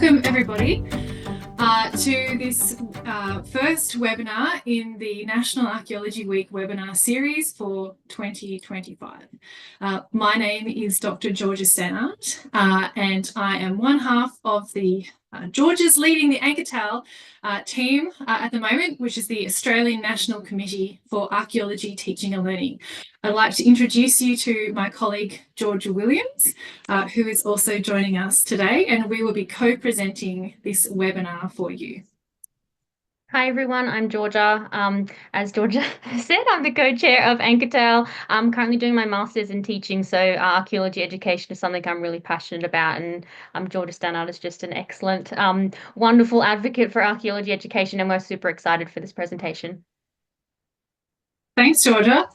welcome everybody to this first webinar in the National Archaeology Week webinar series for 2025. My name is Dr. Georgia Stannard and I am one half of the Georgia's leading the Anchortal team at the moment, which is the Australian National Committee for Archaeology Teaching and Learning. I'd like to introduce you to my colleague Georgia Williams, who is also joining us today, and we will be co-presenting this webinar for you. Hi everyone, I'm Georgia. As Georgia said, I'm the co-chair of Anchortal. I'm currently doing my master's in teaching, so archaeology education is something I'm really passionate about, and Georgia Stannard is just an excellent, wonderful advocate for archaeology education, and we're super excited for this presentation. Thanks, Georgia.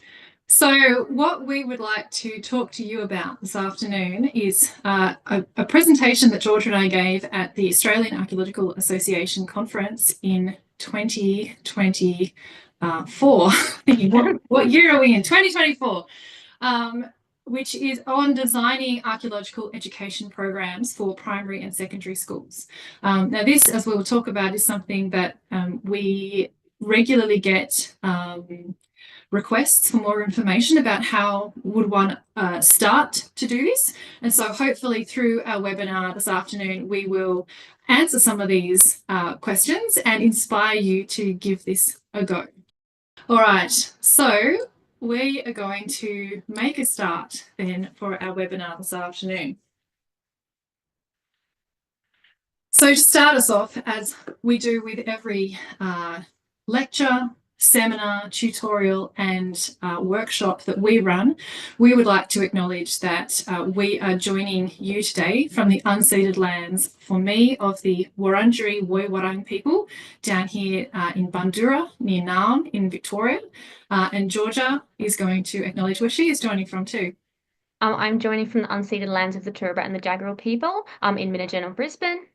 So what we would like to talk to you about this afternoon is a presentation that Georgia and I gave at the Australian Archaeological Association conference in 2024. Thinking, what year are we in? 2024, which is on designing archaeological education programs for primary and secondary schools. Now this, as we will talk about, is something that we regularly get requests for more information about how would one start to do this. And so hopefully through our webinar this afternoon, we will answer some of these questions and inspire you to give this a go. All right, so we are going to make a start then for our webinar this afternoon. So to start us off, as we do with every lecture, seminar, tutorial and workshop that we run, we would like to acknowledge that we are joining you today from the unceded lands, for me, of the Wurundjeri Woiwurrung people down here in Bundoora, near Naarm in Victoria. And Georgia is going to acknowledge where she is joining from too. I'm joining from the unceded lands of the Turrbal and the Jagera people in Minnegin, Brisbane.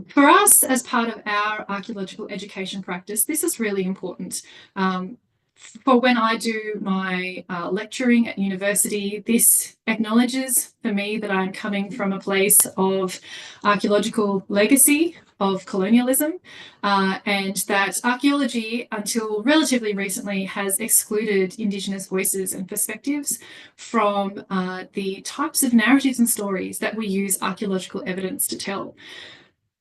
For us, as part of our archaeological education practice, this is really important. For when I do my lecturing at university, this acknowledges for me that I'm coming from a place of archaeological legacy of colonialism, and that archaeology, until relatively recently, has excluded Indigenous voices and perspectives from the types of narratives and stories that we use archaeological evidence to tell.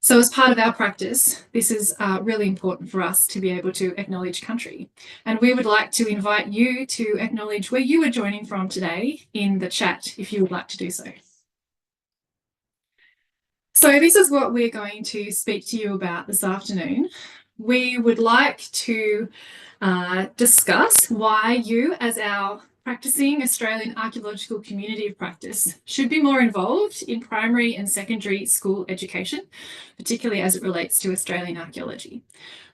So as part of our practice, this is really important for us to be able to acknowledge country. And we would like to invite you to acknowledge where you are joining from today in the chat, if you would like to do so. So this is what we're going to speak to you about this afternoon. We would like to discuss why you, as our practicing Australian archaeological community of practice, should be more involved in primary and secondary school education, particularly as it relates to Australian archaeology.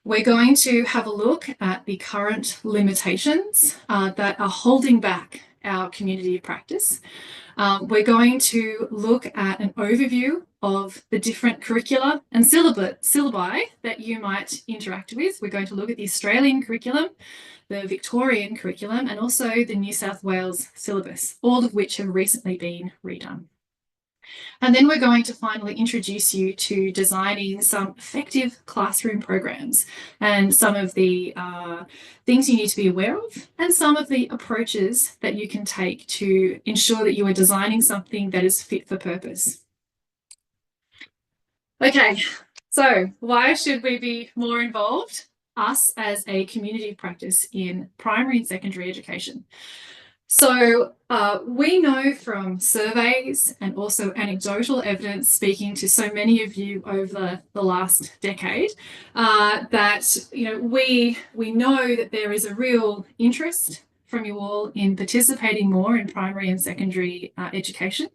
We're going to have a look at the current limitations that are holding back our community of practice. We're going to look at an overview of the different curricula and syllabi that you might interact with. We're going to look at the Australian curriculum, the Victorian curriculum, and also the New South Wales syllabus, all of which have recently been redone. And then we're going to finally introduce you to designing some effective classroom programs and some of the things you need to be aware of and some of the approaches that you can take to ensure that you are designing something that is fit for purpose. Okay, so why should we be more involved, us as a community of practice, in primary and secondary education? So we know from surveys and also anecdotal evidence, speaking to so many of you over the last decade, that we know that there is a real interest from you all in participating more in primary and secondary education.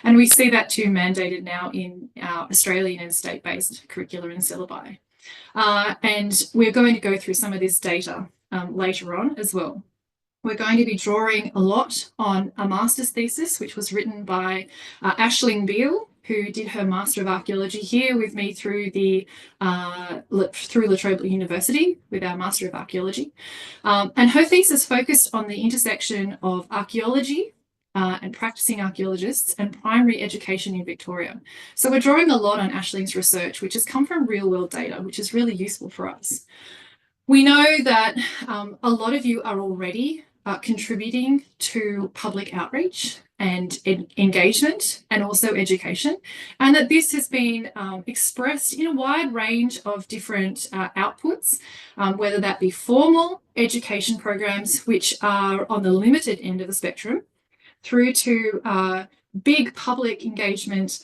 And we see that too mandated now in our Australian and state-based curricula and syllabi. And we're going to go through some of this data later on as well. We're going to be drawing a lot on a master's thesis, which was written by Aisling Beale, who did her Master of Archaeology here with me through La Trobe University with our Master of Archaeology. And her thesis focused on the intersection of archaeology, and practicing archaeologists and primary education in Victoria. So we're drawing a lot on Aisling's research, which has come from real world data, which is really useful for us. We know that a lot of you are already contributing to public outreach and engagement and also education, and that this has been expressed in a wide range of different outputs, whether that be formal education programs, which are on the limited end of the spectrum, through to big public engagement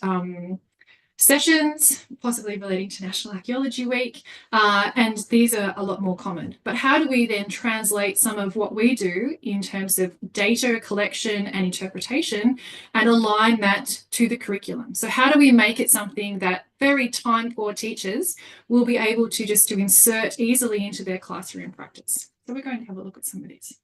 sessions, possibly relating to National Archaeology Week, and these are a lot more common. But how do we then translate some of what we do in terms of data collection and interpretation and align that to the curriculum? So how do we make it something that very time-poor teachers will be able to just to insert easily into their classroom practice? So we're going to have a look at some of these.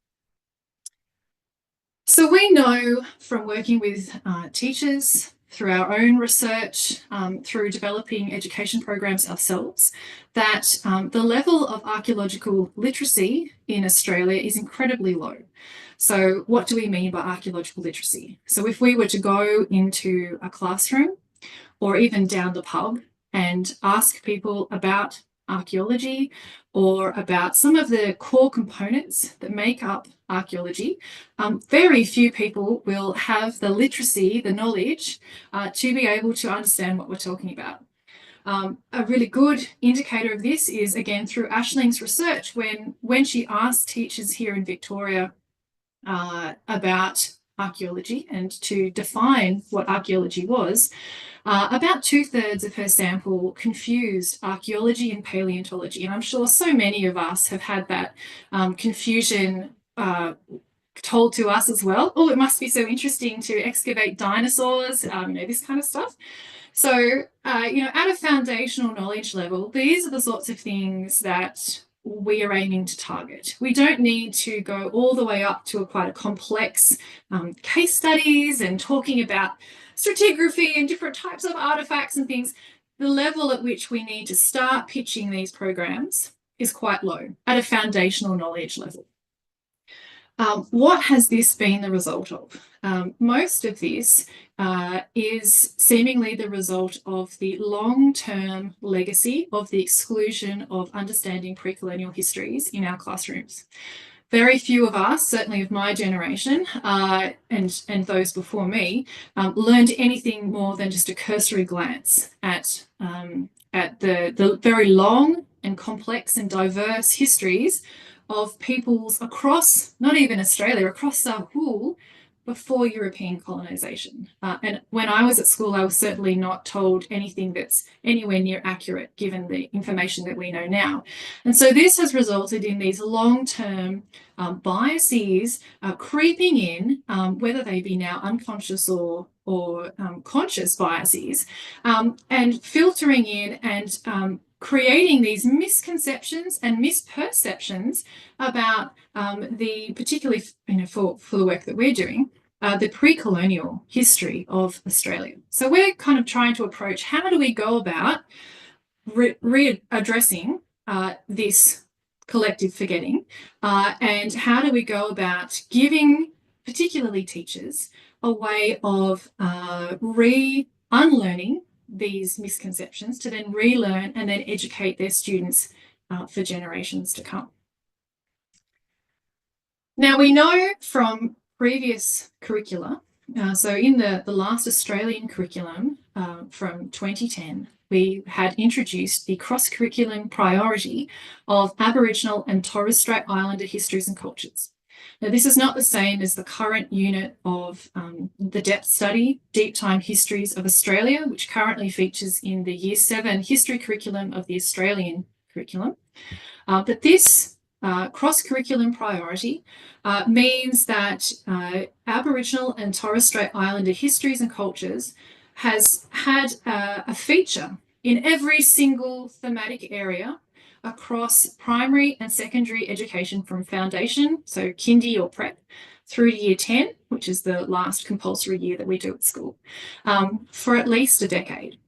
So we know from working with teachers, through our own research, through developing education programs ourselves, that the level of archaeological literacy in Australia is incredibly low. So what do we mean by archaeological literacy? So if we were to go into a classroom or even down the pub and ask people about archaeology or about some of the core components that make up archaeology, very few people will have the literacy, the knowledge to be able to understand what we're talking about. A really good indicator of this is, again, through Aisling's research, when she asked teachers here in Victoria about archaeology and to define what archaeology was, about 2/3 of her sample confused archaeology and paleontology. And I'm sure so many of us have had that confusion told to us as well. Oh, it must be so interesting to excavate dinosaurs, this kind of stuff. So, at a foundational knowledge level, these are the sorts of things that we are aiming to target. We don't need to go all the way up to quite a complex case studies and talking about stratigraphy and different types of artifacts and things. The level at which we need to start pitching these programs is quite low at a foundational knowledge level. What has this been the result of? Most of this is seemingly the result of the long-term legacy of the exclusion of understanding pre-colonial histories in our classrooms. Very few of us, certainly of my generation and those before me, learned anything more than just a cursory glance at the very long and complex and diverse histories of peoples across, not even Australia, across the whole before European colonisation. And when I was at school, I was certainly not told anything that's anywhere near accurate given the information that we know now. And so this has resulted in these long-term biases creeping in, whether they be now unconscious or conscious biases, and filtering in and creating these misconceptions and misperceptions about particularly for the work that we're doing, the pre-colonial history of Australia. So we're kind of trying to approach how do we go about readdressing this collective forgetting, and how do we go about giving particularly teachers a way of unlearning these misconceptions to then relearn and then educate their students for generations to come. Now we know from previous curricula, so in the last Australian curriculum from 2010, we had introduced the cross-curriculum priority of Aboriginal and Torres Strait Islander histories and cultures. Now, this is not the same as the current unit of the depth study, Deep Time Histories of Australia, which currently features in the Year 7 history curriculum of the Australian curriculum. But this cross-curriculum priority means that Aboriginal and Torres Strait Islander histories and cultures has had a feature in every single thematic area across primary and secondary education from foundation, so kindy or prep, through to year 10, which is the last compulsory year that we do at school, for at least a decade.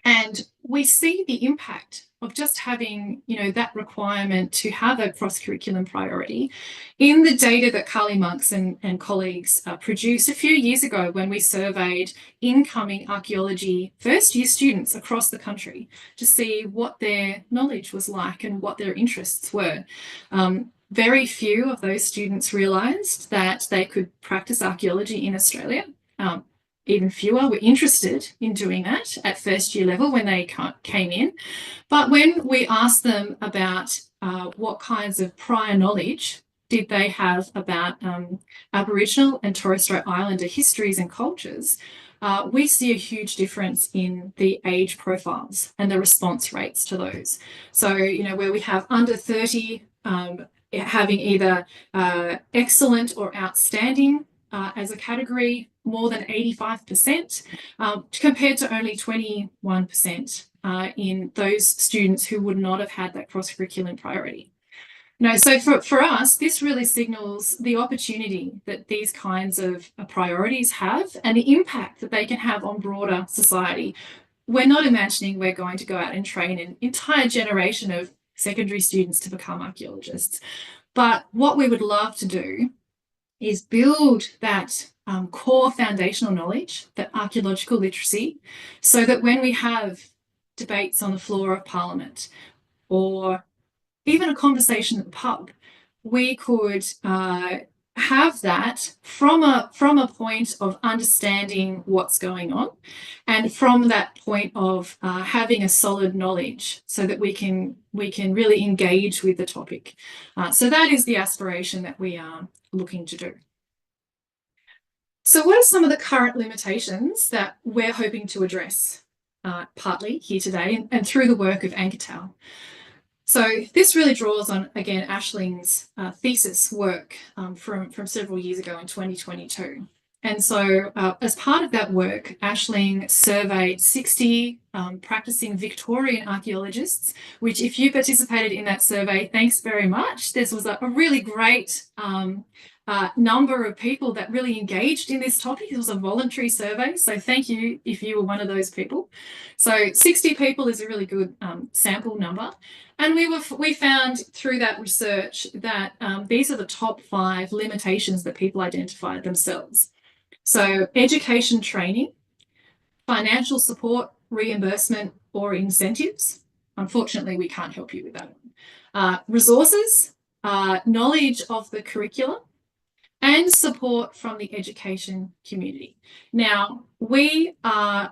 And we see the impact of just having, that requirement to have a cross-curriculum priority in the data that Carly Monks and colleagues produced a few years ago when we surveyed incoming archaeology first-year students across the country to see what their knowledge was like and what their interests were. Very few of those students realised that they could practice archaeology in Australia. Even fewer were interested in doing that at first year level when they came in. But when we asked them about what kinds of prior knowledge did they have about Aboriginal and Torres Strait Islander histories and cultures, we see a huge difference in the age profiles and the response rates to those. So, where we have under 30 having either excellent or outstanding as a category, more than 85%, compared to only 21% in those students who would not have had that cross-curriculum priority. So for us, this really signals the opportunity that these kinds of priorities have and the impact that they can have on broader society. We're not imagining we're going to go out and train an entire generation of secondary students to become archaeologists. But what we would love to do is build that core foundational knowledge, that archaeological literacy, so that when we have debates on the floor of Parliament or even a conversation at the pub, we could have that from a point of understanding what's going on, and from that point of having a solid knowledge so that we can really engage with the topic. So that is the aspiration that we are looking to do. So what are some of the current limitations that we're hoping to address partly here today and through the work of Anketal? So this really draws on, again, Aisling's thesis work from several years ago in 2022. And so as part of that work, Aisling surveyed 60 practicing Victorian archaeologists, which if you participated in that survey, thanks very much. This was a really great number of people that really engaged in this topic. It was a voluntary survey, so thank you if you were one of those people. So 60 people is a really good sample number. And we found through that research that these are the top 5 limitations that people identified themselves. So education training, financial support, reimbursement or incentives. Unfortunately, we can't help you with that. Resources, knowledge of the curriculum, and support from the education community. Now, we are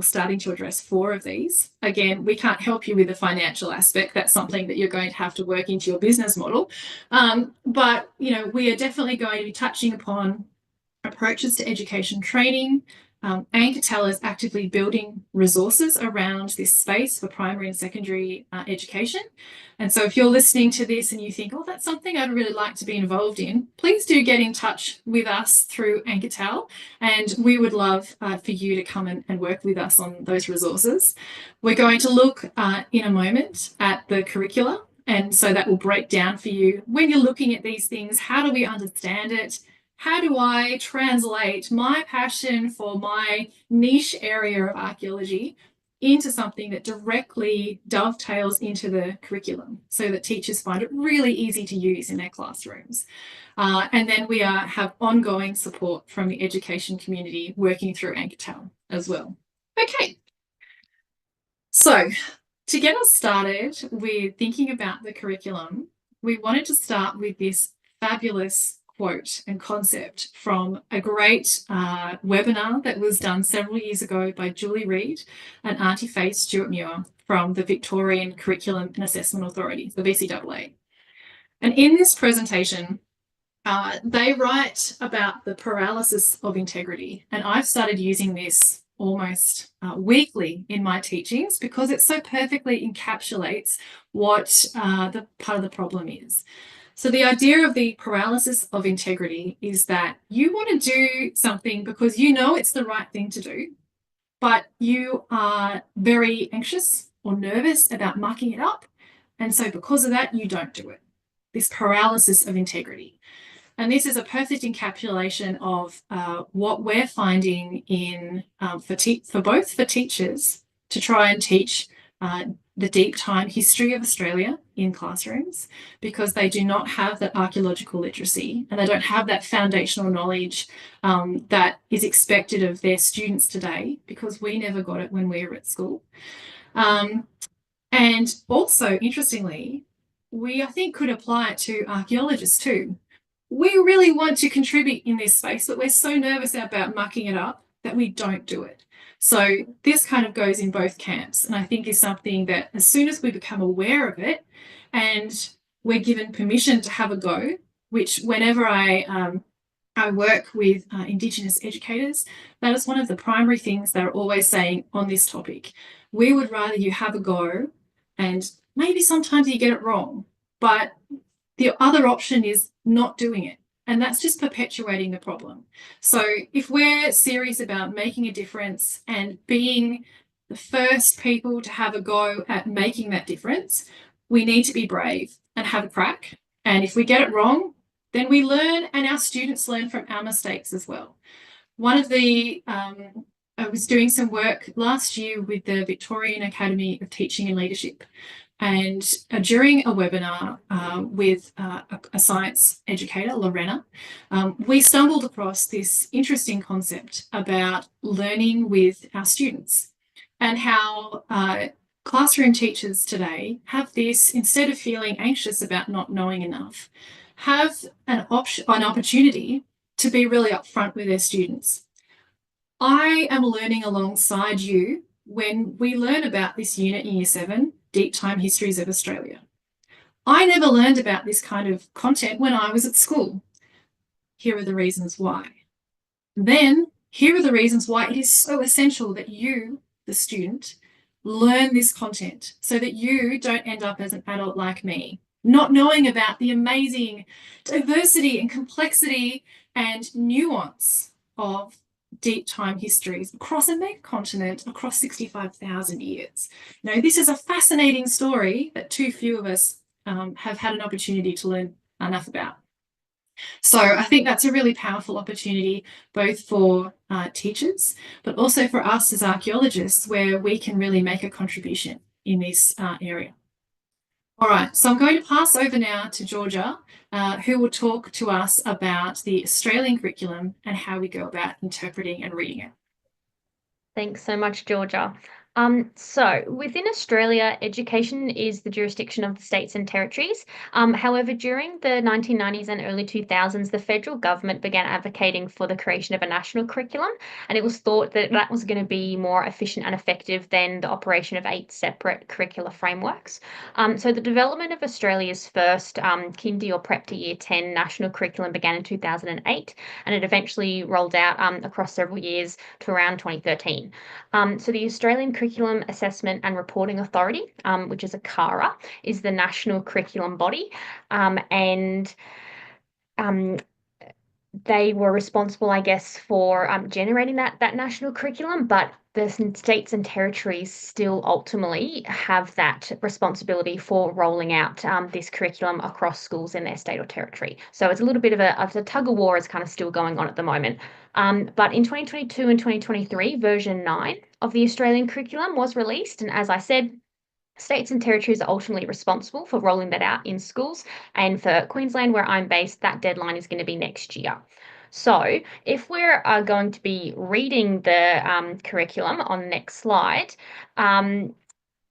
starting to address 4 of these. Again, we can't help you with the financial aspect. That's something that you're going to have to work into your business model. But, we are definitely going to be touching upon approaches to education training. Anketal is actively building resources around this space for primary and secondary education. And so if you're listening to this and you think, oh, that's something I'd really like to be involved in, please do get in touch with us through Anketal, and we would love for you to come and work with us on those resources. We're going to look in a moment at the curricula, and so that will break down for you when you're looking at these things, how do we understand it? How do I translate my passion for my niche area of archaeology into something that directly dovetails into the curriculum so that teachers find it really easy to use in their classrooms? And then we have ongoing support from the education community working through Anketal as well. Okay, so to get us started with thinking about the curriculum, we wanted to start with this fabulous quote and concept from a great webinar that was done several years ago by Julie Reid and Auntie Faith Stewart-Muir from the Victorian Curriculum and Assessment Authority, the VCAA. And in this presentation, they write about the paralysis of integrity. And I've started using this almost weekly in my teachings because it so perfectly encapsulates what the part of the problem is. So the idea of the paralysis of integrity is that you want to do something because you know it's the right thing to do, but you are very anxious or nervous about mucking it up. And so because of that, you don't do it. This paralysis of integrity. And this is a perfect encapsulation of what we're finding in for both teachers to try and teach the deep time history of Australia in classrooms, because they do not have that archaeological literacy and they don't have that foundational knowledge that is expected of their students today, because we never got it when we were at school. And also, interestingly, we, I think, could apply it to archaeologists too. We really want to contribute in this space, but we're so nervous about mucking it up that we don't do it. So this kind of goes in both camps, and I think is something that as soon as we become aware of it and we're given permission to have a go, which whenever I work with Indigenous educators, that is one of the primary things they're always saying on this topic. We would rather you have a go, and maybe sometimes you get it wrong, but the other option is not doing it. And that's just perpetuating the problem. So if we're serious about making a difference and being the first people to have a go at making that difference, we need to be brave and have a crack. And if we get it wrong, then we learn, and our students learn from our mistakes as well. One of the, I was doing some work last year with the Victorian Academy of Teaching and Leadership. And during a webinar with a science educator, Lorena, we stumbled across this interesting concept about learning with our students, and how classroom teachers today have this, instead of feeling anxious about not knowing enough, have an opportunity to be really upfront with their students. I am learning alongside you when we learn about this unit in Year 7, Deep Time Histories of Australia. I never learned about this kind of content when I was at school. Here are the reasons why. Then, here are the reasons why it is so essential that you, the student, learn this content so that you don't end up as an adult like me, not knowing about the amazing diversity and complexity and nuance of deep time histories across a megacontinent, across 65,000 years. Now, this is a fascinating story that too few of us have had an opportunity to learn enough about. So I think that's a really powerful opportunity, both for teachers, but also for us as archaeologists, where we can really make a contribution in this area. All right, so I'm going to pass over now to Georgia, who will talk to us about the Australian curriculum and how we go about interpreting and reading it. Thanks so much, Georgia. So within Australia, education is the jurisdiction of the states and territories. However, during the 1990s and early 2000s, the federal government began advocating for the creation of a national curriculum, and it was thought that that was going to be more efficient and effective than the operation of 8 separate curricular frameworks. So the development of Australia's first kindy or prep to year 10 national curriculum began in 2008, and it eventually rolled out across several years to around 2013. So the Australian Curriculum Assessment and Reporting Authority, which is a CARA, is the national curriculum body, and they were responsible, I guess, for generating that national curriculum, but the states and territories still ultimately have that responsibility for rolling out this curriculum across schools in their state or territory. So it's a little bit of a tug of war is kind of still going on at the moment. But in 2022 and 2023, version 9 of the Australian curriculum was released. And as I said, states and territories are ultimately responsible for rolling that out in schools. And for Queensland, where I'm based, that deadline is going to be next year. So if we're going to be reading the curriculum on the next slide,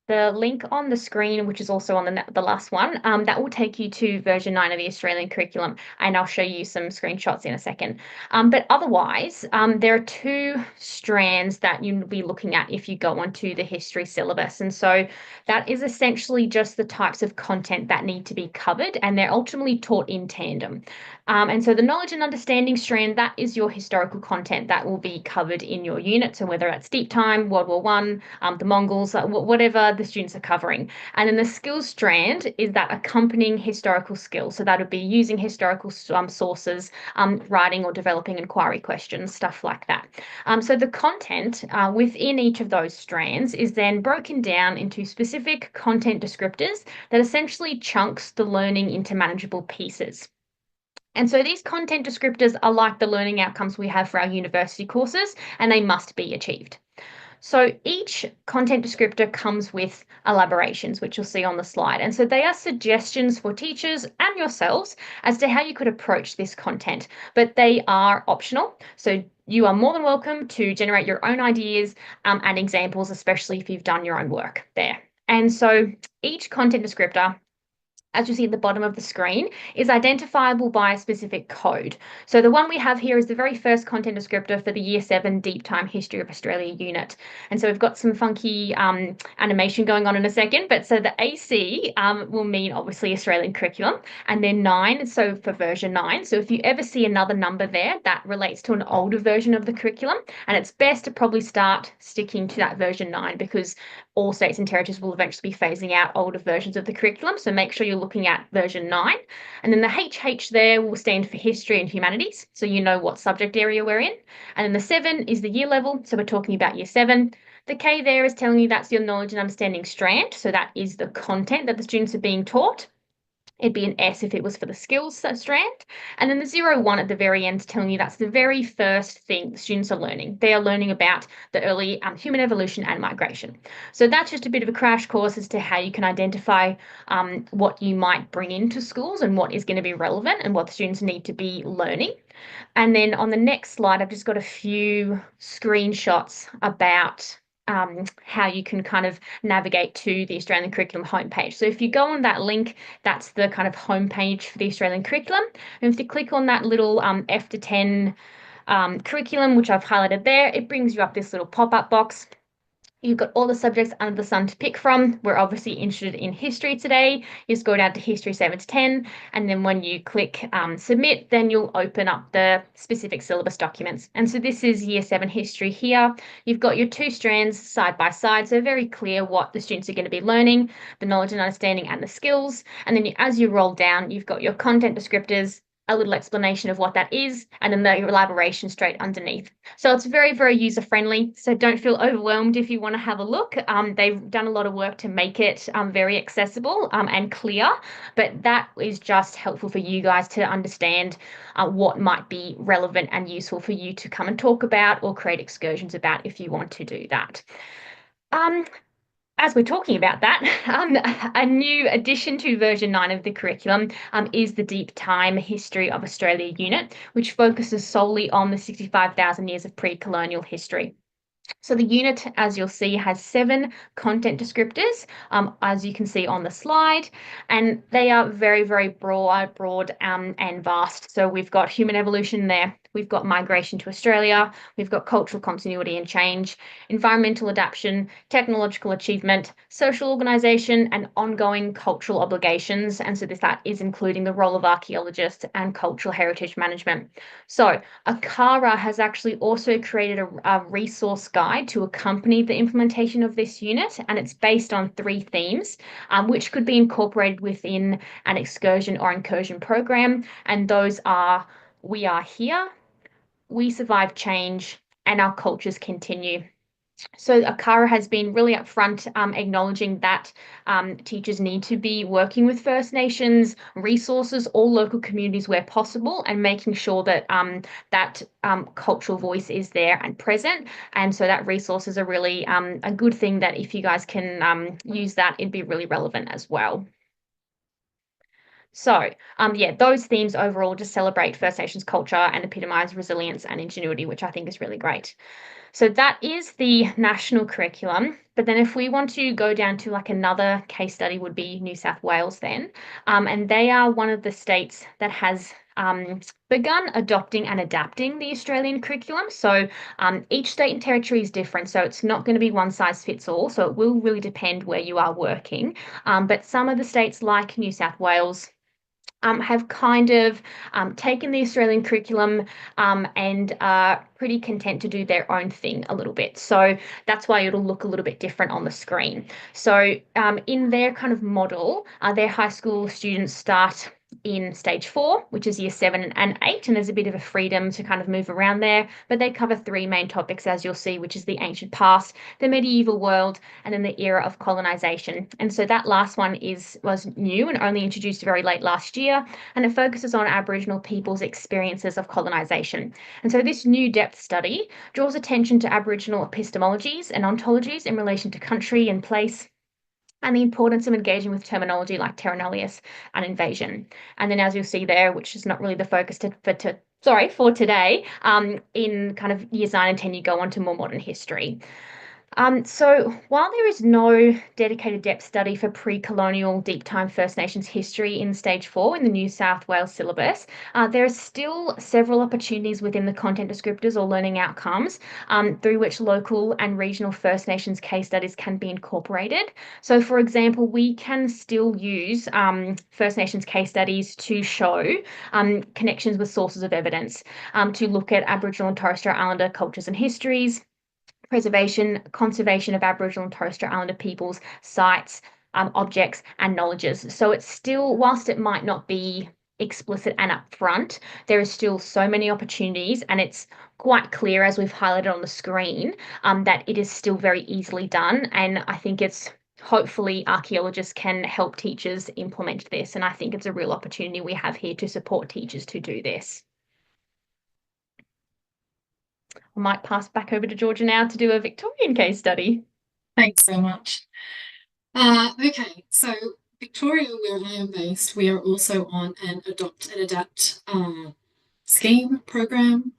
the link on the screen, which is also on the last one, that will take you to version 9 of the Australian curriculum, and I'll show you some screenshots in a second. But otherwise, there are 2 strands that you'll be looking at if you go onto the history syllabus. And so that is essentially just the types of content that need to be covered, and they're ultimately taught in tandem. And so the knowledge and understanding strand, that is your historical content that will be covered in your unit. So whether that's deep time, World War I, the Mongols, whatever the students are covering. And then the skills strand is that accompanying historical skill. So that would be using historical sources, writing or developing inquiry questions, stuff like that. So the content within each of those strands is then broken down into specific content descriptors that essentially chunks the learning into manageable pieces. And so these content descriptors are like the learning outcomes we have for our university courses, and they must be achieved. So each content descriptor comes with elaborations, which you'll see on the slide. And so they are suggestions for teachers and yourselves as to how you could approach this content, but they are optional. So you are more than welcome to generate your own ideas and examples, especially if you've done your own work there. And so each content descriptor, as you see at the bottom of the screen, is identifiable by a specific code. So the one we have here is the very first content descriptor for the Year 7 Deep Time History of Australia unit. And so we've got some funky animation going on in a second, but so the AC will mean obviously Australian curriculum, and then 9, so for version 9. So if you ever see another number there, that relates to an older version of the curriculum, and it's best to probably start sticking to that version 9 because all states and territories will eventually be phasing out older versions of the curriculum. So make sure you're looking at version 9. And then the HH there will stand for history and humanities. So you know what subject area we're in. And then the 7 is the year level. So we're talking about year 7. The K there is telling you that's your knowledge and understanding strand. So that is the content that the students are being taught. It'd be an S if it was for the skills strand. And then the 0, 1 at the very end telling you that's the very first thing the students are learning. They are learning about the early human evolution and migration. So that's just a bit of a crash course as to how you can identify what you might bring into schools and what is going to be relevant and what the students need to be learning. And then on the next slide, I've just got a few screenshots about how you can kind of navigate to the Australian curriculum homepage. So if you go on that link, that's the kind of homepage for the Australian curriculum. And if you click on that little F to 10 curriculum, which I've highlighted there, it brings you up this little pop-up box. You've got all the subjects under the sun to pick from. We're obviously interested in history today. You just go down to history 7 to 10, and then when you click submit, then you'll open up the specific syllabus documents. And so this is year 7 history here. You've got your 2 strands side by side, so very clear what the students are going to be learning, the knowledge and understanding and the skills. And then as you roll down, you've got your content descriptors, a little explanation of what that is, and then the elaboration straight underneath. So it's very, very user-friendly. So don't feel overwhelmed if you want to have a look. They've done a lot of work to make it very accessible and clear, but that is just helpful for you guys to understand what might be relevant and useful for you to come and talk about or create excursions about if you want to do that. As we're talking about that, a new addition to version 9 of the curriculum is the Deep Time History of Australia unit, which focuses solely on the 65,000 years of pre-colonial history. So the unit, as you'll see, has 7 content descriptors, as you can see on the slide, and they are very, very broad and vast. So we've got human evolution there. We've got migration to Australia. We've got cultural continuity and change, environmental adaptation, technological achievement, social organisation, and ongoing cultural obligations. And so that is including the role of archaeologists and cultural heritage management. So ACARA has actually also created a resource guide to accompany the implementation of this unit, and it's based on 3 themes, which could be incorporated within an excursion or incursion program. And those are: we are here, we survive change, and our cultures continue. So ACARA has been really upfront acknowledging that teachers need to be working with First Nations resources, all local communities where possible, and making sure that that cultural voice is there and present. And so that resources are really a good thing that if you guys can use that, it'd be really relevant as well. So, yeah, those themes overall just celebrate First Nations culture and epitomise resilience and ingenuity, which I think is really great. So that is the national curriculum. But then if we want to go down to like another case study would be New South Wales then. And they are one of the states that has begun adopting and adapting the Australian curriculum. So each state and territory is different. So it's not going to be one size fits all. So it will really depend where you are working. But some of the states like New South Wales, have kind of taken the Australian curriculum and are pretty content to do their own thing a little bit. So that's why it'll look a little bit different on the screen. So in their kind of model, their high school students start in stage 4, which is year 7 and 8, and there's a bit of a freedom to kind of move around there, but they cover 3 main topics, as you'll see, which is the ancient past, the medieval world, and then the era of colonization. And so that last one was new and only introduced very late last year, and it focuses on Aboriginal people's experiences of colonization. And so this new depth study draws attention to Aboriginal epistemologies and ontologies in relation to country and place, and the importance of engaging with terminology like terra nullius and invasion. And then, as you'll see there, which is not really the focus for today, in kind of years 9 and 10, you go on to more modern history. So while there is no dedicated depth study for pre-colonial deep time First Nations history in stage 4 in the New South Wales syllabus, there are still several opportunities within the content descriptors or learning outcomes through which local and regional First Nations case studies can be incorporated. So for example, we can still use First Nations case studies to show connections with sources of evidence, to look at Aboriginal and Torres Strait Islander cultures and histories, preservation, conservation of Aboriginal and Torres Strait Islander peoples, sites, objects, and knowledges. So it's still, whilst it might not be explicit and upfront, there is still so many opportunities, and it's quite clear, as we've highlighted on the screen, that it is still very easily done. And I think hopefully archaeologists can help teachers implement this. And I think it's a real opportunity we have here to support teachers to do this. I might pass back over to Georgia now to do a Victorian case study. Thanks so much. Okay, so Victoria, where I am based, we are also on an adopt and adapt scheme program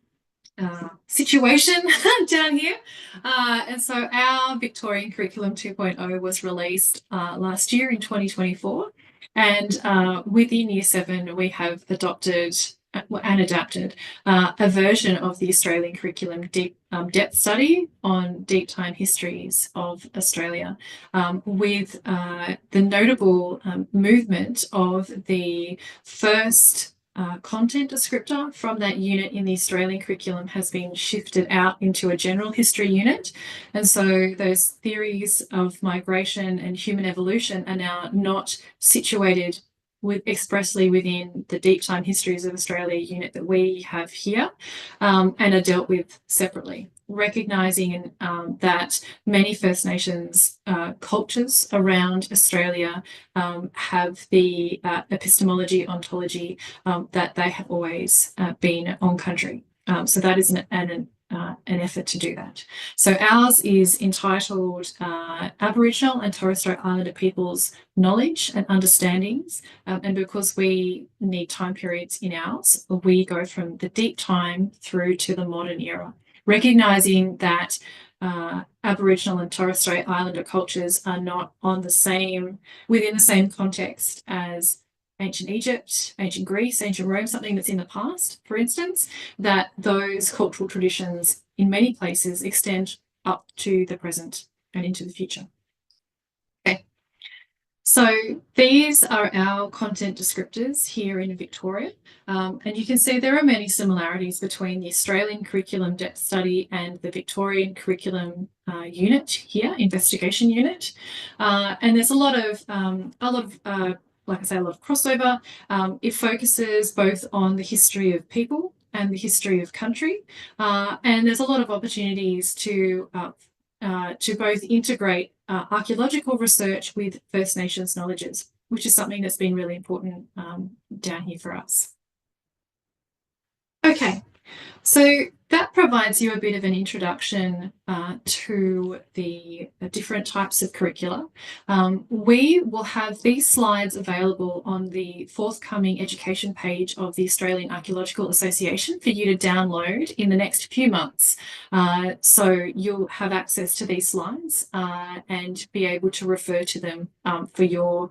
situation down here. And so our Victorian Curriculum 2.0 was released last year in 2024. And within Year 7, we have adopted and adapted a version of the Australian curriculum depth study on deep time histories of Australia, with the notable movement of the first content descriptor from that unit in the Australian curriculum has been shifted out into a general history unit. And so those theories of migration and human evolution are now not situated expressly within the deep time histories of Australia unit that we have here, and are dealt with separately, recognising that many First Nations cultures around Australia have the epistemology, ontology that they have always been on country. So that is an effort to do that. So ours is entitled Aboriginal and Torres Strait Islander Peoples' Knowledge and Understandings. And because we need time periods in ours, we go from the deep time through to the modern era, recognising that Aboriginal and Torres Strait Islander cultures are not within the same context as ancient Egypt, ancient Greece, ancient Rome, something that's in the past, for instance, that those cultural traditions in many places extend up to the present and into the future. Okay, so these are our content descriptors here in Victoria, and you can see there are many similarities between the Australian curriculum depth study and the Victorian curriculum unit here, investigation unit, and there's a lot of like I say, a lot of crossover. It focuses both on the history of people and the history of country, and there's a lot of opportunities to both integrate archaeological research with First Nations knowledges, which is something that's been really important down here for us. Okay, so that provides you a bit of an introduction to the different types of curricula. We will have these slides available on the forthcoming education page of the Australian Archaeological Association for you to download in the next few months. So you'll have access to these slides and be able to refer to them for your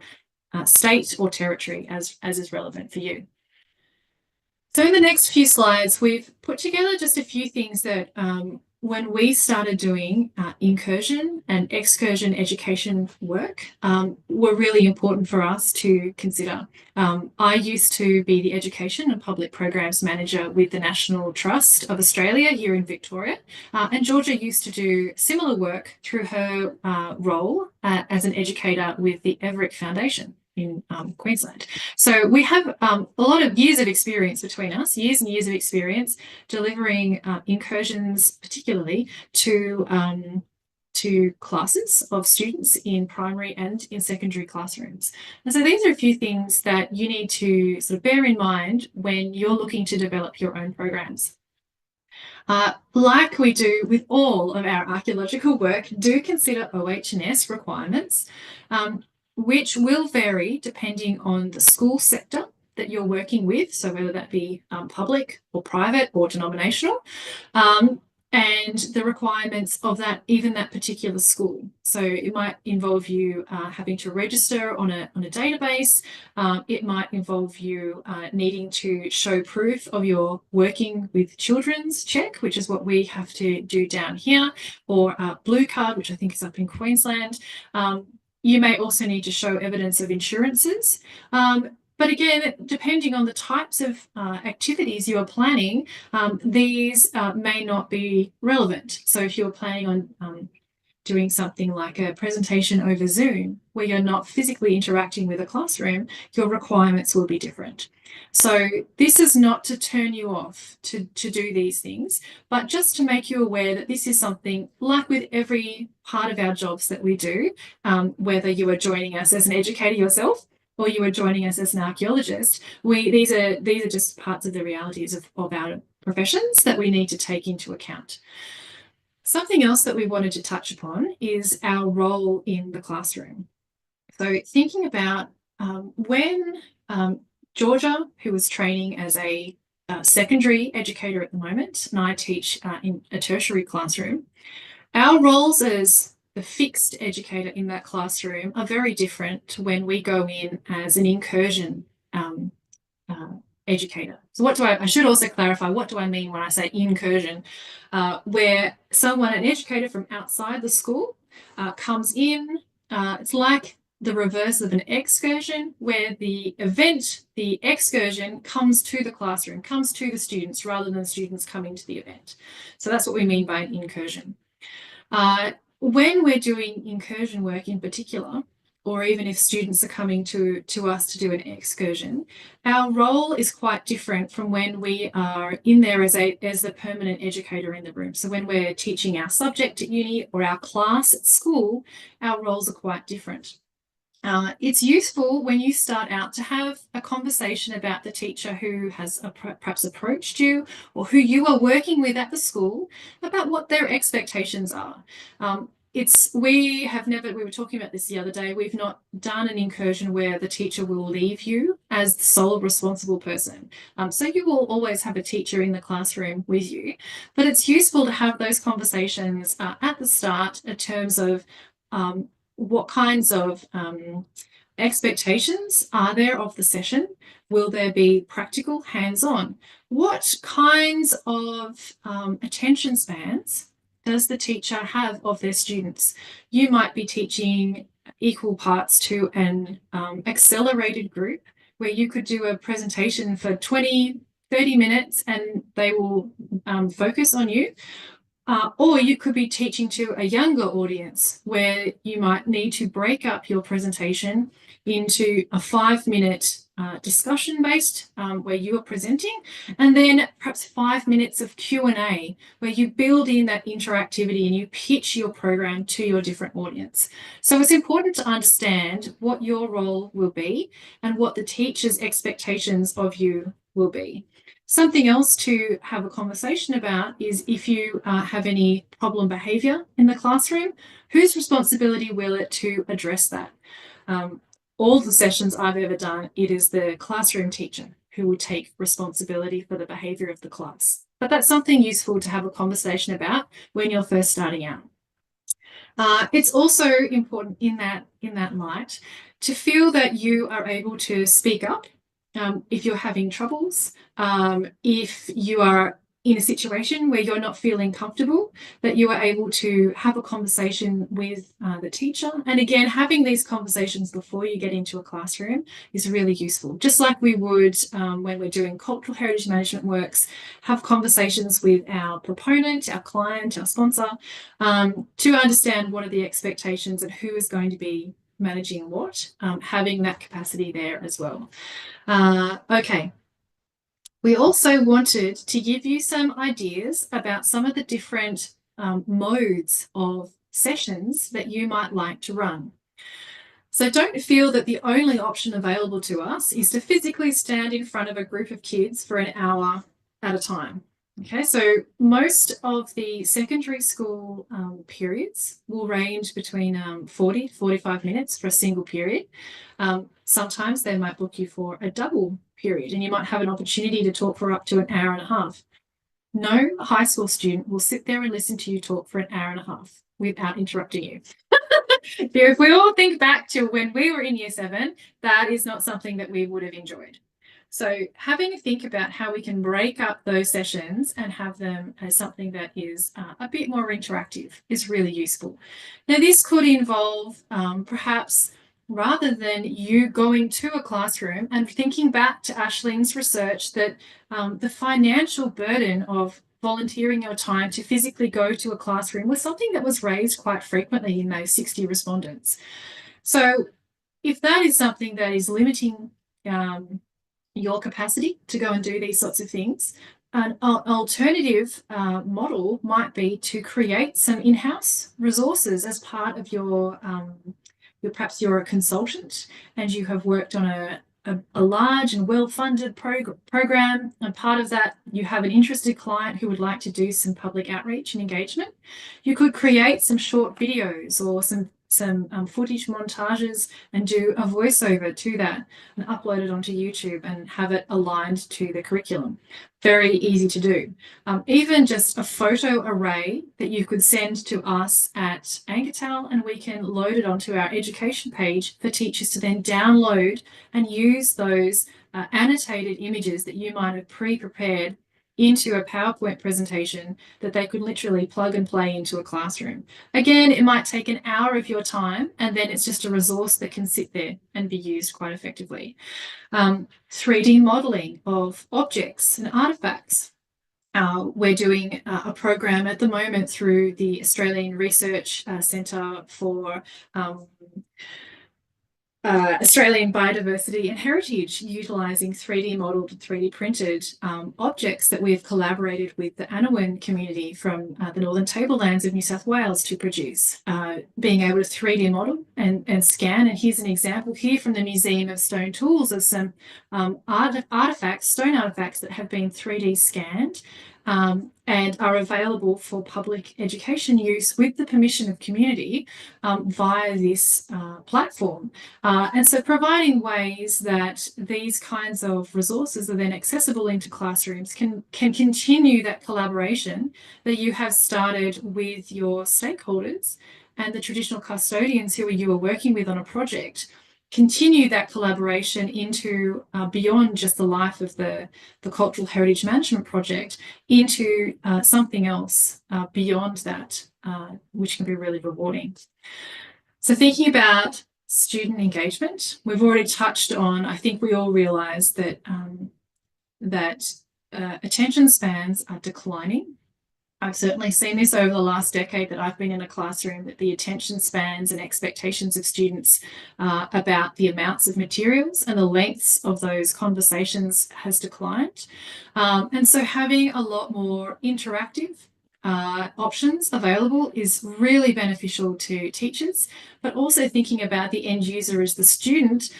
state or territory as is relevant for you. So in the next few slides, we've put together just a few things that when we started doing incursion and excursion education work were really important for us to consider. I used to be the Education and Public Programs Manager with the National Trust of Australia here in Victoria, and Georgia used to do similar work through her role as an educator with the Everett Foundation. in Queensland. So we have a lot of years of experience between us, years and years of experience delivering incursions, particularly to classes of students in primary and in secondary classrooms. And so these are a few things that you need to sort of bear in mind when you're looking to develop your own programs. Like we do with all of our archaeological work, do consider OH&S requirements, which will vary depending on the school sector that you're working with, so whether that be public or private or denominational, and the requirements of even that particular school. So it might involve you having to register on a database. It might involve you needing to show proof of your working with children's check, which is what we have to do down here, or Blue Card, which I think is up in Queensland. You may also need to show evidence of insurances. But again, depending on the types of activities you are planning, these may not be relevant. So if you're planning on doing something like a presentation over Zoom, where you're not physically interacting with a classroom, your requirements will be different. So this is not to turn you off to do these things, but just to make you aware that this is something, like with every part of our jobs that we do, whether you are joining us as an educator yourself, or you are joining us as an archaeologist, these are just parts of the realities of our professions that we need to take into account. Something else that we wanted to touch upon is our role in the classroom. So thinking about when Georgia, who is training as a secondary educator at the moment, and I teach in a tertiary classroom, our roles as the fixed educator in that classroom are very different to when we go in as an incursion educator. So I should also clarify, what do I mean when I say incursion? Where an educator from outside the school comes in, it's like the reverse of an excursion, where the excursion comes to the classroom, comes to the students, rather than students coming to the event. So that's what we mean by an incursion. When we're doing incursion work in particular, or even if students are coming to us to do an excursion, our role is quite different from when we are in there as the permanent educator in the room. So when we're teaching our subject at uni or our class at school, our roles are quite different. It's useful when you start out to have a conversation about the teacher who has perhaps approached you, or who you are working with at the school, about what their expectations are. We were talking about this the other day, we've not done an incursion where the teacher will leave you as the sole responsible person. So you will always have a teacher in the classroom with you, but it's useful to have those conversations at the start in terms of what kinds of expectations are there of the session? Will there be practical, hands-on? What kinds of attention spans does the teacher have of their students? You might be teaching equal parts to an accelerated group, where you could do a presentation for 20, 30 minutes and they will focus on you. Or you could be teaching to a younger audience, where you might need to break up your presentation into a 5-minute discussion-based, where you are presenting, and then perhaps 5 minutes of Q&A, where you build in that interactivity and you pitch your program to your different audience. So it's important to understand what your role will be and what the teacher's expectations of you will be. Something else to have a conversation about is, if you have any problem behaviour in the classroom, whose responsibility will it to address that? All the sessions I've ever done, it is the classroom teacher who will take responsibility for the behaviour of the class. But that's something useful to have a conversation about when you're first starting out. It's also important in that light to feel that you are able to speak up if you're having troubles, if you are in a situation where you're not feeling comfortable, that you are able to have a conversation with the teacher. And again, having these conversations before you get into a classroom is really useful. Just like we would when we're doing cultural heritage management works, have conversations with our proponent, our client, our sponsor, to understand what are the expectations and who is going to be managing what, having that capacity there as well. Okay. We also wanted to give you some ideas about some of the different modes of sessions that you might like to run. So don't feel that the only option available to us is to physically stand in front of a group of kids for an hour at a time. Okay, so most of the secondary school periods will range between 40 to 45 minutes for a single period. Sometimes they might book you for a double period and you might have an opportunity to talk for up to an hour and a half. No high school student will sit there and listen to you talk for an hour and a half without interrupting you. If we all think back to when we were in year 7, that is not something that we would have enjoyed. So having a think about how we can break up those sessions and have them as something that is a bit more interactive is really useful. Now, this could involve perhaps rather than you going to a classroom and thinking back to Ashleen's research that the financial burden of volunteering your time to physically go to a classroom was something that was raised quite frequently in those 60 respondents. So if that is something that is limiting your capacity to go and do these sorts of things, an alternative model might be to create some in-house resources as part of your perhaps you're a consultant and you have worked on a large and well-funded program, and part of that you have an interested client who would like to do some public outreach and engagement. You could create some short videos or some footage montages and do a voiceover to that and upload it onto YouTube and have it aligned to the curriculum. Very easy to do. Even just a photo array that you could send to us at Anketel, and we can load it onto our education page for teachers to then download and use those annotated images that you might have pre-prepared into a PowerPoint presentation that they could literally plug and play into a classroom. Again, it might take an hour of your time, and then it's just a resource that can sit there and be used quite effectively. 3D modeling of objects and artifacts. We're doing a program at the moment through the Australian Research Centre for Australian Biodiversity and Heritage, utilising 3D modelled, 3D printed objects that we've collaborated with the Anawin community from the Northern Tablelands of New South Wales to produce. Being able to 3D model and scan, and here's an example here from the Museum of Stone Tools of some artefacts, stone artefacts that have been 3D scanned and are available for public education use with the permission of community via this platform. And so providing ways that these kinds of resources are then accessible into classrooms can continue that collaboration that you have started with your stakeholders and the traditional custodians who you are working with on a project. Continue that collaboration into beyond just the life of the Cultural Heritage Management Project into something else beyond that, which can be really rewarding. So thinking about student engagement, we've already touched on, I think we all realise that, attention spans are declining. I've certainly seen this over the last decade that I've been in a classroom, that the attention spans and expectations of students about the amounts of materials and the lengths of those conversations has declined. And so having a lot more interactive options available is really beneficial to teachers, but also thinking about the end user as the student,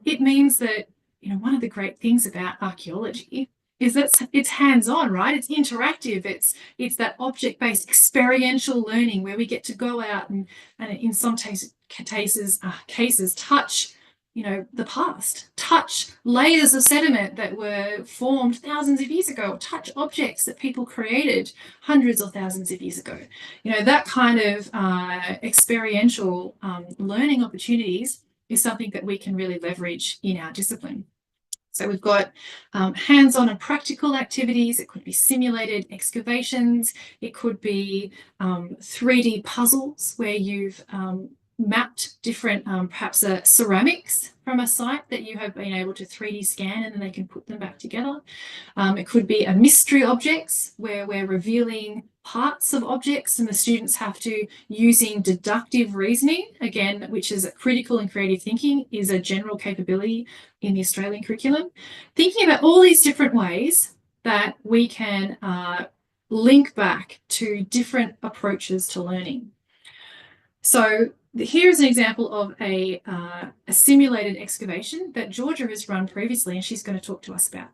it means that, you know, one of the great things about archaeology is that it's hands-on, right? It's interactive. It's that object-based experiential learning where we get to go out and in some cases touch, you know, the past, touch layers of sediment that were formed thousands of years ago, touch objects that people created hundreds or thousands of years ago. You know, that kind of experiential learning opportunities is something that we can really leverage in our discipline. So we've got hands-on and practical activities. It could be simulated excavations. It could be 3D puzzles where you've mapped different, perhaps ceramics from a site that you have been able to 3D scan, and then they can put them back together. It could be a mystery objects where we're revealing parts of objects and the students have to, using deductive reasoning, again, which is critical and creative thinking, is a general capability in the Australian curriculum. Thinking about all these different ways that we can link back to different approaches to learning. So here's an example of a simulated excavation that Georgia has run previously, and she's going to talk to us about.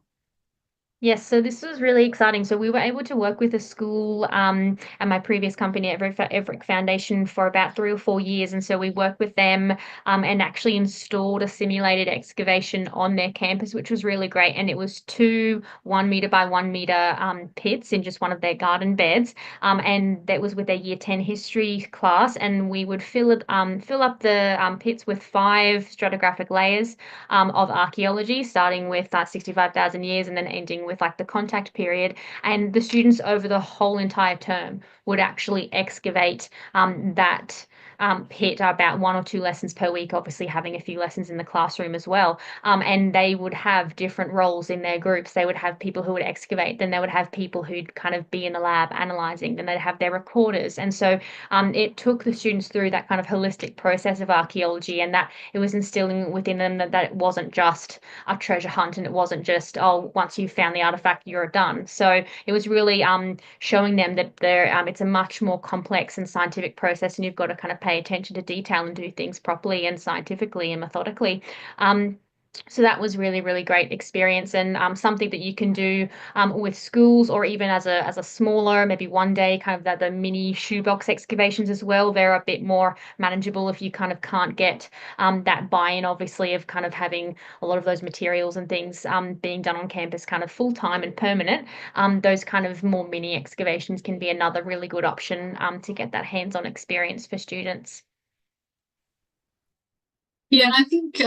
Yes, so this was really exciting. So we were able to work with a school and my previous company, Everett Foundation, for about 3 or 4 years. And so we worked with them and actually installed a simulated excavation on their campus, which was really great. And it was 2 1 meter by 1 meter pits in just one of their garden beds. And that was with their Year 10 history class. And we would fill up the pits with 5 stratigraphic layers of archaeology, starting with 65,000 years and then ending with like the contact period. And the students over the whole entire term would actually excavate that pit about 1 or 2 lessons per week, obviously having a few lessons in the classroom as well. And they would have different roles in their groups. They would have people who would excavate, then they would have people who'd kind of be in the lab analyzing, then they'd have their recorders. And so it took the students through that kind of holistic process of archaeology, and that it was instilling within them that it wasn't just a treasure hunt and it wasn't just, oh, once you've found the artifact, you're done. So it was really showing them that it's a much more complex and scientific process, and you've got to kind of pay attention to detail and do things properly and scientifically and methodically. So that was really, really great experience, and something that you can do with schools, or even as a smaller, maybe one day, kind of the mini shoebox excavations as well. They're a bit more manageable if you kind of can't get that buy-in, obviously, of kind of having a lot of those materials and things being done on campus kind of full-time and permanent. Those kind of more mini excavations can be another really good option to get that hands-on experience for students. Yeah, and I think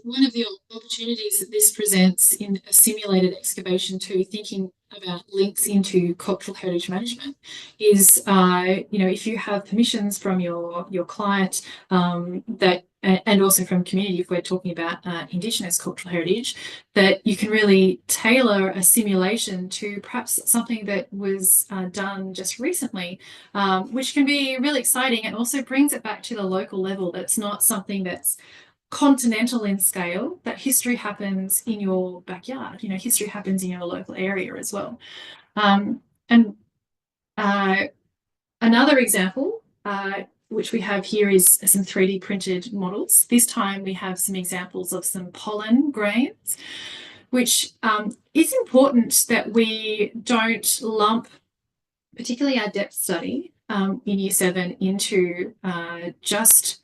one of the opportunities that this presents in a simulated excavation too, thinking about links into cultural heritage management, is if you have permissions from your client that and also from community, if we're talking about Indigenous cultural heritage, that you can really tailor a simulation to perhaps something that was done just recently, which can be really exciting and also brings it back to the local level. That's not something that's continental in scale, that history happens in your backyard. History happens in your local area as well. And another example, which we have here, is some 3D printed models. This time we have some examples of some pollen grains, which is important that we don't lump, particularly our depth study in Year 7, into just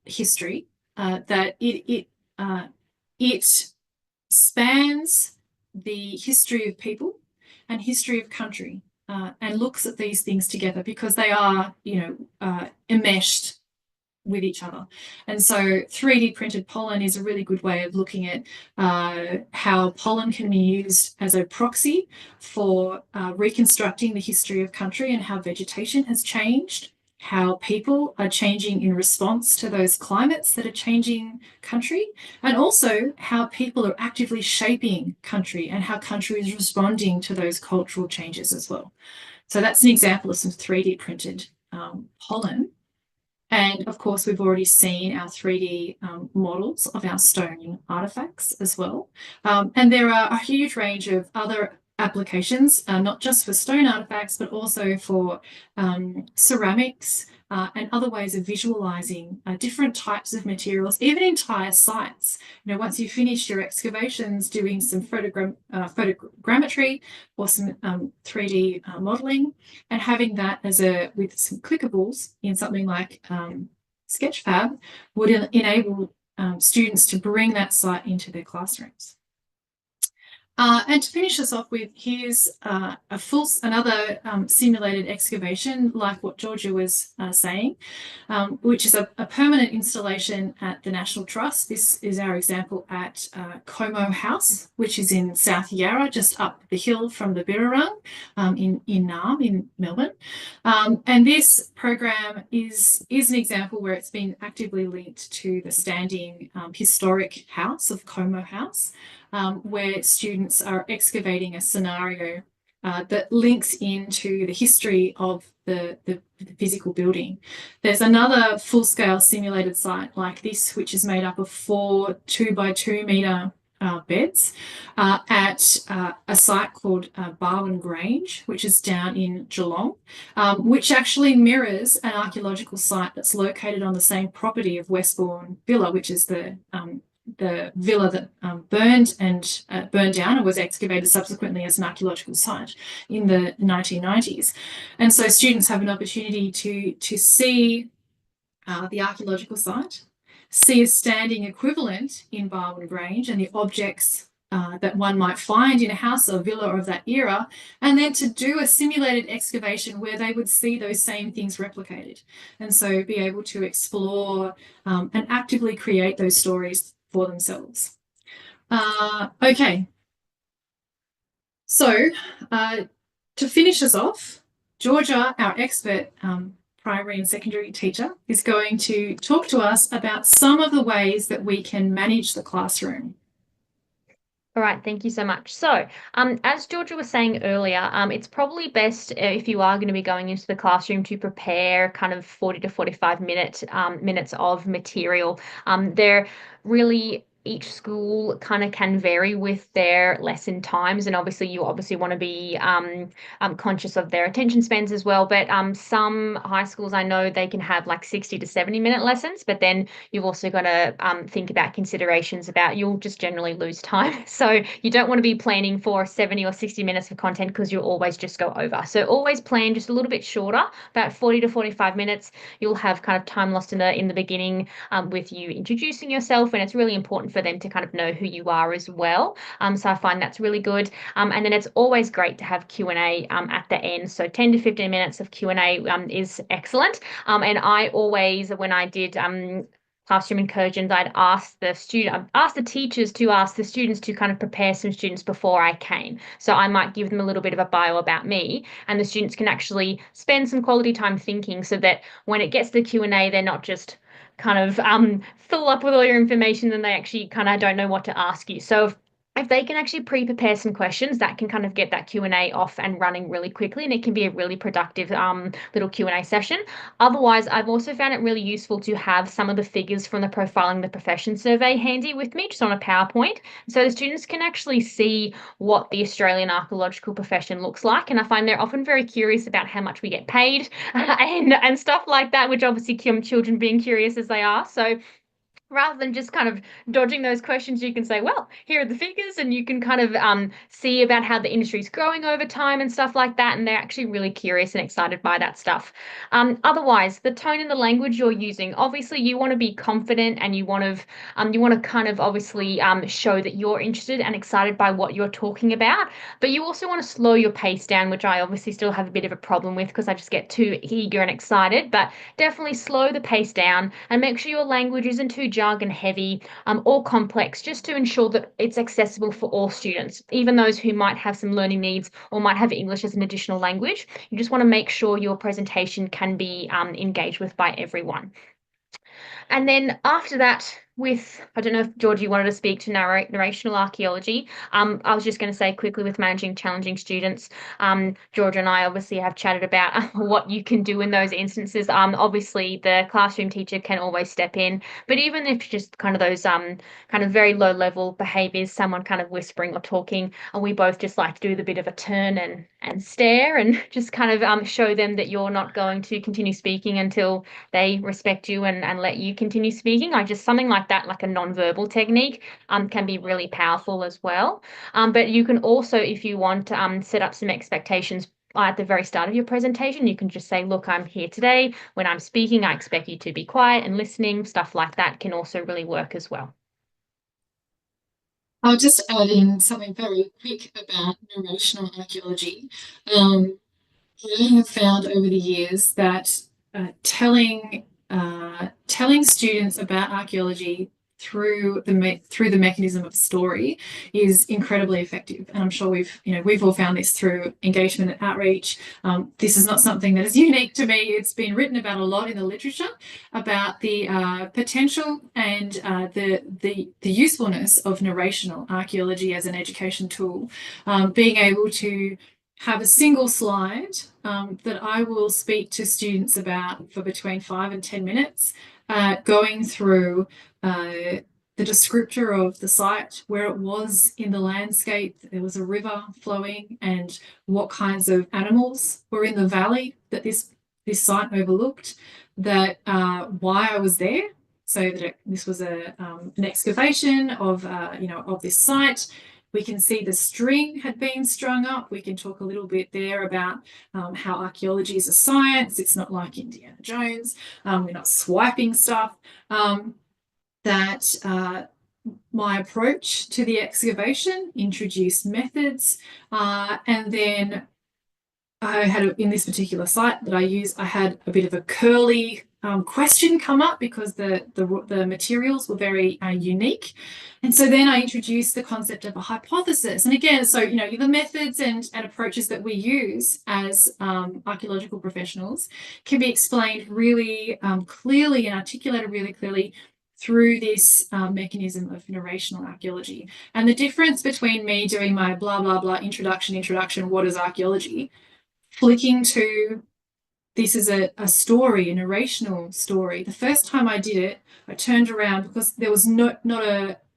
history. That it spans the history of people and history of country, and looks at these things together because they are, enmeshed with each other. And so 3D printed pollen is a really good way of looking at how pollen can be used as a proxy for reconstructing the history of country and how vegetation has changed, how people are changing in response to those climates that are changing country, and also how people are actively shaping country and how country is responding to those cultural changes as well. So that's an example of some 3D printed pollen. And of course, we've already seen our 3D models of our stone artifacts as well. And there are a huge range of other applications, not just for stone artifacts, but also for ceramics and other ways of visualizing different types of materials, even entire sites. Once you finish your excavations, doing some photogrammetry or some 3D modeling, and having that with some clickables in something like Sketchfab would enable students to bring that site into their classrooms. And to finish us off with, here's another simulated excavation, like what Georgia was saying, which is a permanent installation at the National Trust. This is our example at Como House, which is in South Yarra, just up the hill from the Birrarung in Naarm in Melbourne. And this program is an example where it's been actively linked to the standing historic house of Como House, where students are excavating a scenario that links into the history of the physical building. There's another full-scale simulated site like this, which is made up of 4 2x2 metre beds at a site called Barwon Grange, which is down in Geelong, which actually mirrors an archaeological site that's located on the same property of Westbourne Villa, which is the villa that burned down and was excavated subsequently as an archaeological site in the 1990s. And so students have an opportunity to see the archaeological site, see a standing equivalent in Barwon Grange and the objects that one might find in a house or villa of that era, and then to do a simulated excavation where they would see those same things replicated. And so be able to explore and actively create those stories for themselves. Okay. So to finish us off, Georgia, our expert primary and secondary teacher, is going to talk to us about some of the ways that we can manage the classroom. All right, thank you so much. So, as Georgia was saying earlier, it's probably best if you are going to be going into the classroom to prepare kind of 40 to 45 minutes of material. They're really each school kind of can vary with their lesson times, and obviously you want to be conscious of their attention spans as well. But some high schools I know they can have like 60 to 70-minute lessons, but then you've also got to think about considerations about you'll just generally lose time. So you don't want to be planning for 70 or 60 minutes of content because you'll always just go over. So always plan just a little bit shorter, about 40 to 45 minutes. You'll have kind of time lost in the beginning with you introducing yourself, and it's really important for them to kind of know who you are as well. So I find that's really good. And then it's always great to have Q&A at the end. So 10 to 15 minutes of Q&A is excellent. And I always, when I did classroom incursions, I'd ask the teachers to ask the students to kind of prepare some students before I came. So I might give them a little bit of a bio about me, and the students can actually spend some quality time thinking, so that when it gets to the Q&A, they're not just kind of fill up with all your information and they actually kind of don't know what to ask you. So if they can actually pre-prepare some questions, that can kind of get that Q&A off and running really quickly, and it can be a really productive little Q&A session. Otherwise, I've also found it really useful to have some of the figures from the Profiling the Profession survey handy with me, just on a PowerPoint, so the students can actually see what the Australian archaeological profession looks like. And I find they're often very curious about how much we get paid and stuff like that, which obviously children being curious as they are. So rather than just kind of dodging those questions, you can say, well, here are the figures, and you can kind of see about how the industry is growing over time and stuff like that. And they're actually really curious and excited by that stuff. Otherwise, the tone and the language you're using, obviously you want to be confident, and you want to kind of obviously show that you're interested and excited by what you're talking about. But you also want to slow your pace down, which I obviously still have a bit of a problem with because I just get too eager and excited. But definitely slow the pace down and make sure your language isn't too jargon heavy or complex, just to ensure that it's accessible for all students, even those who might have some learning needs or might have English as an additional language. You just want to make sure your presentation can be engaged with by everyone. And then after that, I don't know if Georgie wanted to speak to narrational archaeology. I was just going to say quickly, with managing challenging students, Georgia and I obviously have chatted about what you can do in those instances. Obviously the classroom teacher can always step in, but even if just kind of those kind of very low level behaviors, someone kind of whispering or talking, and we both just like to do the bit of a turn and stare and just kind of show them that you're not going to continue speaking until they respect you and let you continue speaking. Something like that, like a non-verbal technique, can be really powerful as well. But you can also, if you want, set up some expectations at the very start of your presentation. You can just say, look, I'm here today. When I'm speaking, I expect you to be quiet and listening. Stuff like that can also really work as well. I'll just add in something very quick about narrational archaeology. Um, I have found over the years that telling students about archaeology through the mechanism of story is incredibly effective, and I'm sure we've all found this through engagement and outreach. This is not something that is unique to me. It's been written about a lot in the literature about the potential and the usefulness of narrational archaeology as an education tool, being able to have a single slide that I will speak to students about for between 5 and 10 minutes, going through the descriptor of the site, where it was in the landscape. There was a river flowing, and what kinds of animals were in the valley that this site overlooked. That why I was there, so that this was an excavation of of this site. We can see the string had been strung up. We can talk a little bit there about how archaeology is a science. It's not like Indiana Jones. We're not swiping stuff. That my approach to the excavation introduced methods, and then I had in this particular site that I use, I had a bit of a curly question come up because the materials were very unique, and so then I introduced the concept of a hypothesis. And again, so the methods and approaches that we use as archaeological professionals can be explained really clearly and articulated really clearly through this mechanism of narrational archaeology. And the difference between me doing my blah blah blah introduction, what is archaeology, flicking to this is a story, a narrational story. The first time I did it, I turned around because there was not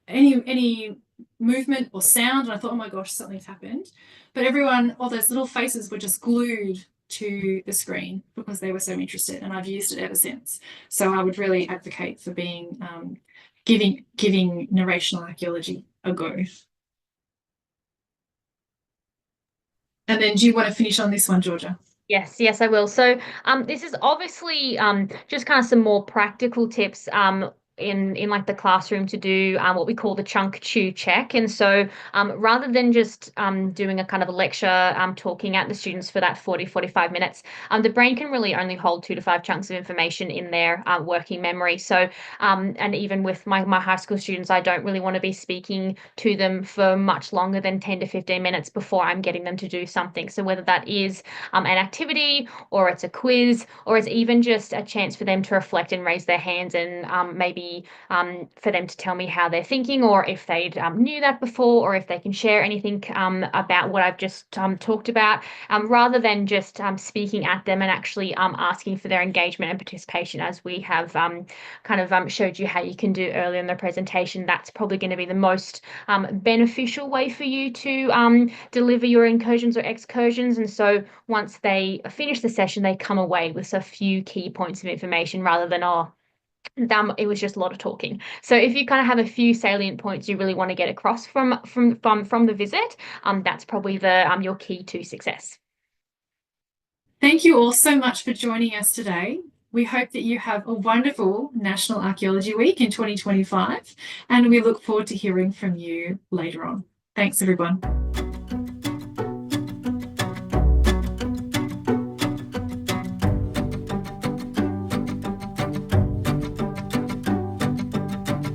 any movement or sound, and I thought, oh my gosh, something's happened. But all those little faces were just glued to the screen because they were so interested, and I've used it ever since. So I would really advocate for being giving narrational archaeology a go. And then, do you want to finish on this one, Georgia? Yes, I will. So, this is obviously just kind of some more practical tips in like the classroom to do what we call the chunk chew check. And so, rather than just doing a kind of a lecture talking at the students for that 45 minutes, the brain can really only hold 2 to 5 chunks of information in their working memory. So, and even with my high school students, I don't really want to be speaking to them for much longer than 10 to 15 minutes before I'm getting them to do something. So whether that is an activity, or it's a quiz, or it's even just a chance for them to reflect and raise their hands, and maybe for them to tell me how they're thinking, or if they knew that before, or if they can share anything about what I've just talked about, rather than just speaking at them and actually asking for their engagement and participation, as we have kind of showed you how you can do earlier in the presentation. That's probably going to be the most beneficial way for you to deliver your incursions or excursions. And so once they finish the session, they come away with a few key points of information, rather than, oh, it was just a lot of talking. So if you kind of have a few salient points you really want to get across from the visit, that's probably the your key to success. Thank you all so much for joining us today. We hope that you have a wonderful National Archaeology Week in 2025, and we look forward to hearing from you later on. Thanks, everyone.